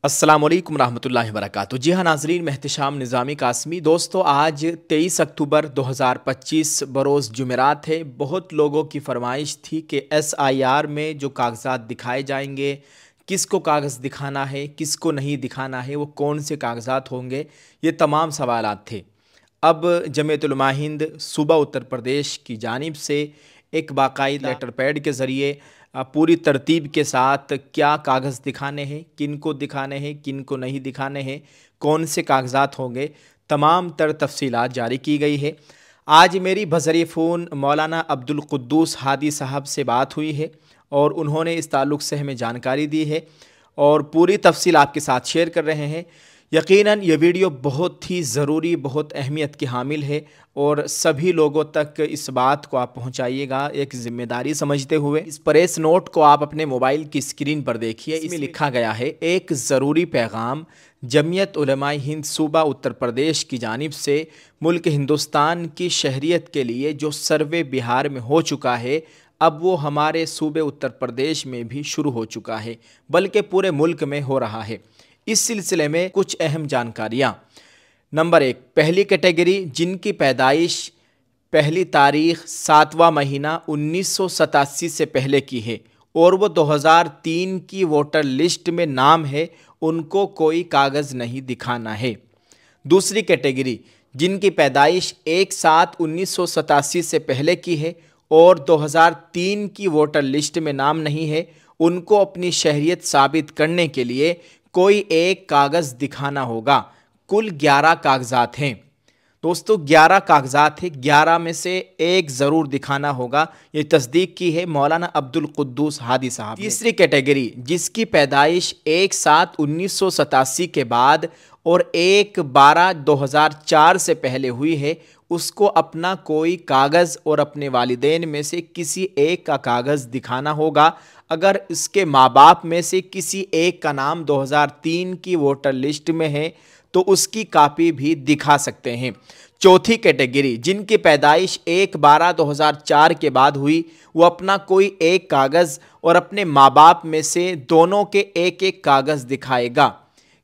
अस्सलाम वालेकुम रहमतुल्लाहि व बरकातुहू। जी हाँ नाजरीन, मैं एहतिशाम निज़ामी कासमी। दोस्तों, आज 23 अक्टूबर 2025 बरोज़ जुमेरात है। बहुत लोगों की फरमाइश थी कि SIR में जो कागज़ात दिखाए जाएंगे, किसको कागज़ दिखाना है, किसको नहीं दिखाना है, वो कौन से कागज़ात होंगे, ये तमाम सवालात थे। अब जमीयत उलमा हिंद सूबा उत्तर प्रदेश की जानिब से एक बाकायदा लेटर पैड के ज़रिए पूरी तरतीब के साथ क्या कागज़ दिखाने हैं, किन को दिखाने हैं, किन को नहीं दिखाने हैं, कौन से कागज़ात होंगे, तमाम तर तफसीलात जारी की गई है। आज मेरी बज़रिए फ़ोन मौलाना अब्दुल कुद्दूस हादी साहब से बात हुई है और उन्होंने इस ताल्लुक़ से हमें जानकारी दी है और पूरी तफसील आपके साथ शेयर कर रहे हैं। यकीनन ये वीडियो बहुत ही ज़रूरी, बहुत अहमियत की हामिल है और सभी लोगों तक इस बात को आप पहुंचाइएगा एक ज़िम्मेदारी समझते हुए। इस प्रेस नोट को आप अपने मोबाइल की स्क्रीन पर देखिए। इसमें लिखा गया है, एक ज़रूरी पैगाम जमीयत उलमा हिंद सूबा उत्तर प्रदेश की जानिब से मुल्क हिंदुस्तान की शहरियत के लिए जो सर्वे बिहार में हो चुका है, अब वो हमारे सूबे उत्तर प्रदेश में भी शुरू हो चुका है, बल्कि पूरे मुल्क में हो रहा है। इस सिलसिले में कुछ अहम जानकारियाँ। नंबर 1, पहली कैटेगरी जिनकी पैदाइश पहली तारीख 7वां महीना 1987 से पहले की है और वो 2003 की वोटर लिस्ट में नाम है, उनको कोई कागज़ नहीं दिखाना है। दूसरी कैटेगरी जिनकी पैदाइश 1/7/1987 से पहले की है और 2003 की वोटर लिस्ट में नाम नहीं है, उनको अपनी शहरियत साबित करने के लिए कोई एक कागज़ दिखाना होगा। कुल 11 कागज़ात हैं दोस्तों, 11 कागज़ात हैं, 11 में से एक ज़रूर दिखाना होगा। ये तस्दीक की है मौलाना अब्दुल कुद्दूस हादी साहब। तीसरी कैटेगरी जिसकी पैदाइश 1/7/1987 के बाद और 1/12/2004 से पहले हुई है, उसको अपना कोई कागज़ और अपने वालिदैन में से किसी एक का कागज़ दिखाना होगा। अगर इसके माँ बाप में से किसी एक का नाम 2003 की वोटर लिस्ट में है तो उसकी कापी भी दिखा सकते हैं। चौथी कैटेगरी जिनकी पैदाइश 1/12/2004 के बाद हुई, वो अपना कोई एक कागज़ और अपने माँ बाप में से दोनों के एक एक कागज़ दिखाएगा।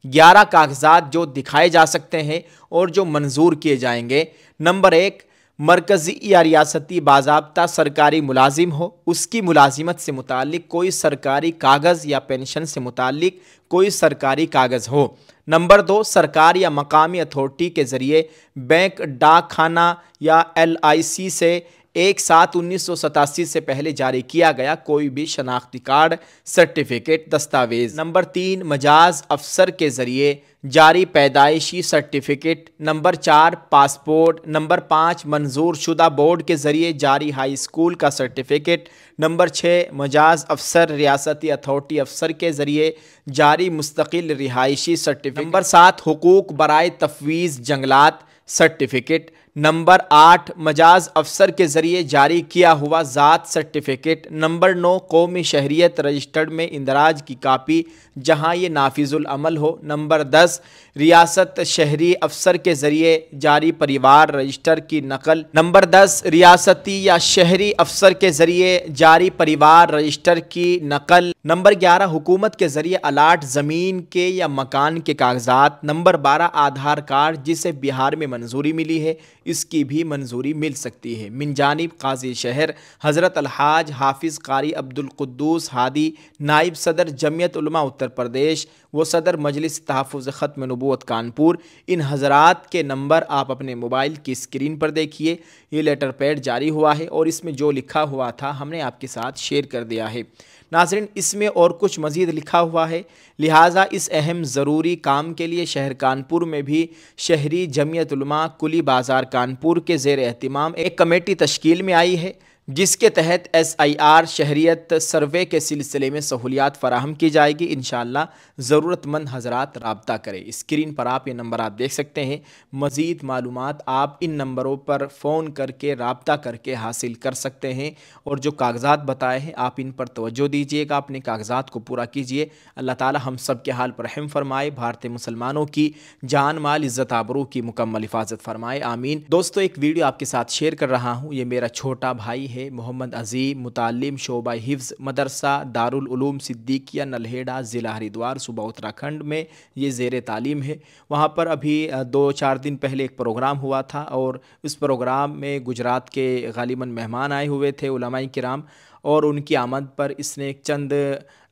11 कागज़ात जो दिखाए जा सकते हैं और जो मंजूर किए जाएंगे। नंबर 1, मरकज़ी या रियासती बाज़ाब्ता सरकारी मुलाजिम हो, उसकी मुलाजिमत से मुतालिक कोई सरकारी कागज़ या पेंशन से मुतालिक कोई सरकारी कागज़ हो। नंबर 2, सरकार या मकामी अथॉरिटी के ज़रिए बैंक, डाक खाना या LIC से 1/7/1987 से पहले जारी किया गया कोई भी शनाख्ती कार्ड, सर्टिफिकेट, दस्तावेज़। नंबर 3, मजाज अफसर के ज़रिए जारी पैदाइशी सर्टिफिकेट। Number 4, passport. नंबर 5, मंजूर शुदा बोर्ड के ज़रिए जारी हाई स्कूल का सर्टिफिकेट। नंबर 6, मजाज अफसर रियासती अथॉरिटी अफसर के ज़रिए जारी मुस्तकिल रिहायशी सर्टिफिकेट। नंबर 7, हुकूक बराए तफवीज़ जंगलात सर्टिफिकेट। नंबर 8, मजाज अफसर के ज़रिए जारी किया हुआ ज़ात सर्टिफिकेट। नंबर 9, कौमी शहरियत रजिस्टर्ड में इंदराज की कापी जहां ये नाफिजुल अमल हो। नंबर 10, रियासत शहरी अफसर के ज़रिए जारी परिवार रजिस्टर की नकल। नंबर 10, रियासती या शहरी अफसर के ज़रिए जारी परिवार रजिस्टर की नकल। नंबर 11, हुकूमत के ज़रिए अलाट ज़मीन के या मकान के कागज़ात। नंबर 12, आधार कार्ड जिसे बिहार में मंजूरी मिली है, इसकी भी मंजूरी मिल सकती है। मिन जानिब काज़ी शहर हज़रत अलहाज हाफिज़ कारी अब्दुल कुद्दूस हादी, नाइब सदर जमीयत उलमा उत्तर प्रदेश व सदर मजलिस तहफ़्फ़ुज़ ख़त्म नबूवत कानपुर। इन हज़रात के नंबर आप अपने मोबाइल की स्क्रीन पर देखिए। ये लेटर पैड जारी हुआ है और इसमें जो लिखा हुआ था हमने आपके साथ शेयर कर दिया है। नाज़रीन, इसमें और कुछ मज़ीद लिखा हुआ है, लिहाजा इस अहम ज़रूरी काम के लिए शहर कानपुर में भी शहरी जमीयत उलमा कुली बाज़ार कानपुर के ज़ेर एहतिमाम एक कमेटी तश्कील में आई है, जिसके तहत SIR शहरियत सर्वे के सिलसिले में सहूलियात फ़राहम की जाएगी। इंशाअल्लाह ज़रूरतमंद हज़रात राब्ता करें। स्क्रीन पर आप ये नंबर आप देख सकते हैं। मज़ीद मालूमात आप इन नंबरों पर फ़ोन करके राब्ता करके हासिल कर सकते हैं और जो कागज़ात बताए हैं आप इन पर तवज्जो दीजिएगा, अपने कागज़ात को पूरा कीजिए। अल्लाह ताला हम सब के हाल पर रहम फरमाए, भारतीय मुसलमानों की जान माल इज़्ज़त आबरू की मुकम्मल हिफाजत फरमाए, आमीन। दोस्तों, एक वीडियो आपके साथ शेयर कर रहा हूँ। ये मेरा छोटा भाई है मोहम्मद अजीम, मुतालिम शोबा हिफ्ज़, मदरसा दारुल उलूम सिद्दीकिया नल्हेड़ा, ज़िला हरिद्वार, सूबा उत्तराखंड में ये ज़ेर तालीम है। वहाँ पर अभी 2-4 दिन पहले एक प्रोग्राम हुआ था और इस प्रोग्राम में गुजरात के गालिबन मेहमान आए हुए थे उलमाए किराम, और उनकी आमद पर इसने एक चंद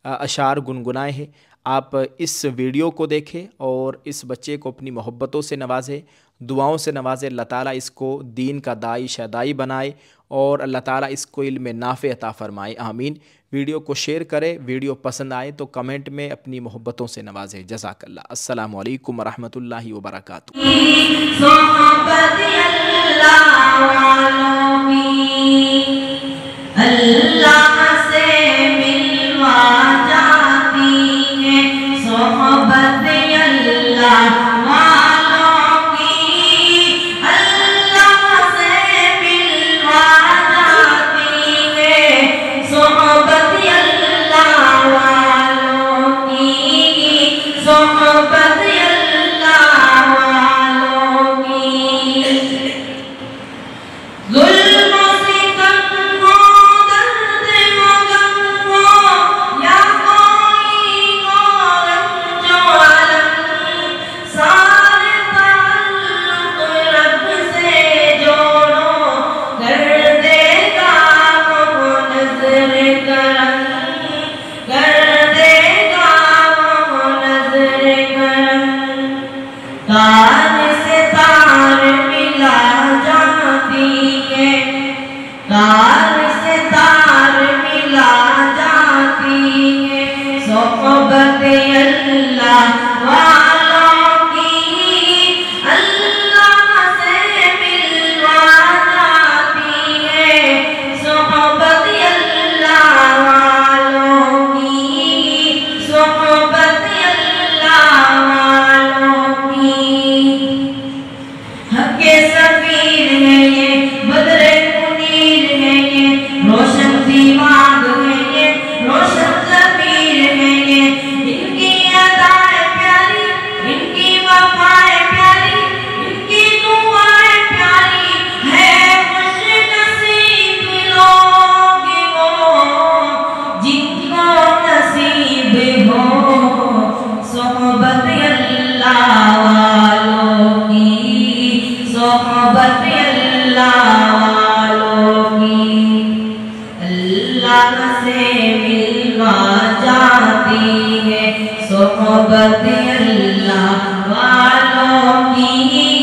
अशार गुनगुनाए हैं। आप इस वीडियो को देखें और इस बच्चे को अपनी मोहब्बतों से नवाजें, दुआओं से नवाजें। अल्लाह ताला इसको दीन का दाई शदाई बनाए और अल्लाह ताला इसको इल्म नाफ़े अता फ़रमाए, आमीन। वीडियो को शेयर करें, वीडियो पसंद आए तो कमेंट में अपनी मोहब्बतों से नवाजें। जज़ाकल्लाह। अस्सलामु अलैकुम व रहमतुल्लाहि व बरकातुहू। तार से तार मिला जाती है, तार से तार मिला जाती है, सोहबत अल्लाह वालों की अल्लाह से मिलवा जाती है, सोहबत अल्लाह वालों की, सोहबत हक़े सफ़ीर है ये, बदरे मुनीर है ये, रोशन दिमाग है ये, रोशन ज़मीर है ये, इनकी अदाएं प्यारी, इनकी वफ़ाएं प्यारी, इनकी दुआएं प्यारी है। खुशनसीब लोग वो जिनको नसीब हो सोहबत अल्लाह वालों की, सोहबत अल्लाह वालों की। अल्लाह से मिलवा जाती है सोहबत अल्लाह वालों की।